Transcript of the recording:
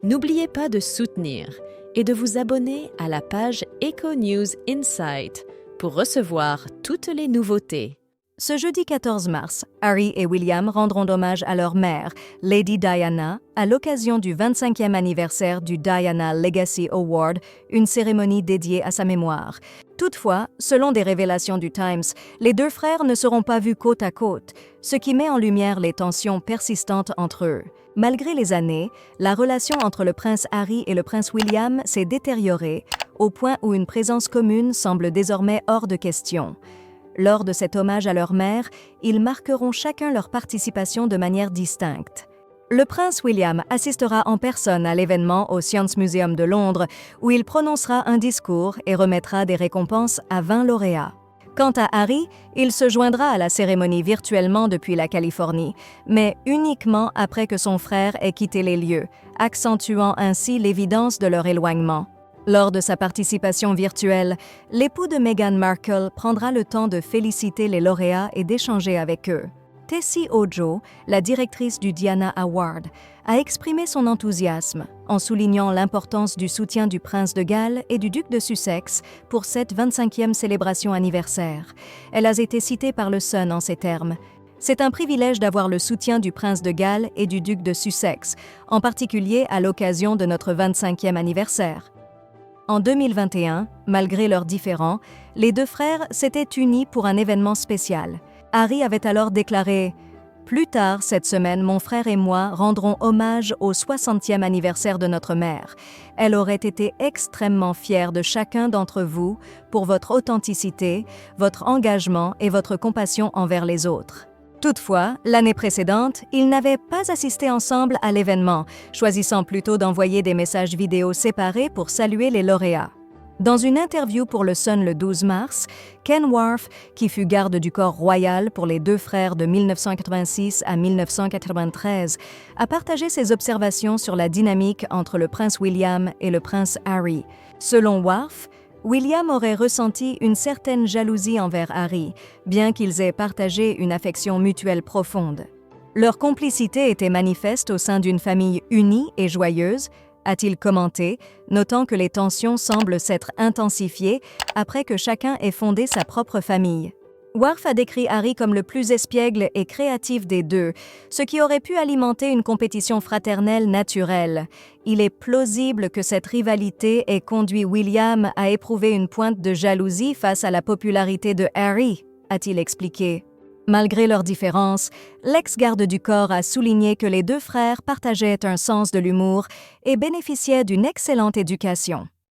N'oubliez pas de soutenir et de vous abonner à la page Echo News Insight pour recevoir toutes les nouveautés. Ce jeudi 14 mars, Harry et William rendront hommage à leur mère, Lady Diana, à l'occasion du 25e anniversaire du Diana Legacy Award, une cérémonie dédiée à sa mémoire. Toutefois, selon des révélations du Times, les deux frères ne seront pas vus côte à côte, ce qui met en lumière les tensions persistantes entre eux. Malgré les années, la relation entre le prince Harry et le prince William s'est détériorée, au point où une présence commune semble désormais hors de question. Lors de cet hommage à leur mère, ils marqueront chacun leur participation de manière distincte. Le prince William assistera en personne à l'événement au Science Museum de Londres, où il prononcera un discours et remettra des récompenses à 20 lauréats. Quant à Harry, il se joindra à la cérémonie virtuellement depuis la Californie, mais uniquement après que son frère ait quitté les lieux, accentuant ainsi l'évidence de leur éloignement. Lors de sa participation virtuelle, l'époux de Meghan Markle prendra le temps de féliciter les lauréats et d'échanger avec eux. Tessie Ojo, la directrice du Diana Award, a exprimé son enthousiasme en soulignant l'importance du soutien du prince de Galles et du duc de Sussex pour cette 25e célébration anniversaire. Elle a été citée par le Sun en ces termes. « C'est un privilège d'avoir le soutien du prince de Galles et du duc de Sussex, en particulier à l'occasion de notre 25e anniversaire. » En 2021, malgré leurs différends, les deux frères s'étaient unis pour un événement spécial. Harry avait alors déclaré « Plus tard cette semaine, mon frère et moi rendrons hommage au 60e anniversaire de notre mère. Elle aurait été extrêmement fière de chacun d'entre vous pour votre authenticité, votre engagement et votre compassion envers les autres. » Toutefois, l'année précédente, ils n'avaient pas assisté ensemble à l'événement, choisissant plutôt d'envoyer des messages vidéo séparés pour saluer les lauréats. Dans une interview pour le Sun le 12 mars, Ken Wharf, qui fut garde du corps royal pour les deux frères de 1986 à 1993, a partagé ses observations sur la dynamique entre le prince William et le prince Harry. Selon Wharf, William aurait ressenti une certaine jalousie envers Harry, bien qu'ils aient partagé une affection mutuelle profonde. Leur complicité était manifeste au sein d'une famille unie et joyeuse, a-t-il commenté, notant que les tensions semblent s'être intensifiées après que chacun ait fondé sa propre famille. Wharf a décrit Harry comme le plus espiègle et créatif des deux, ce qui aurait pu alimenter une compétition fraternelle naturelle. Il est plausible que cette rivalité ait conduit William à éprouver une pointe de jalousie face à la popularité de Harry, a-t-il expliqué. Malgré leurs différences, l'ex-garde du corps a souligné que les deux frères partageaient un sens de l'humour et bénéficiaient d'une excellente éducation.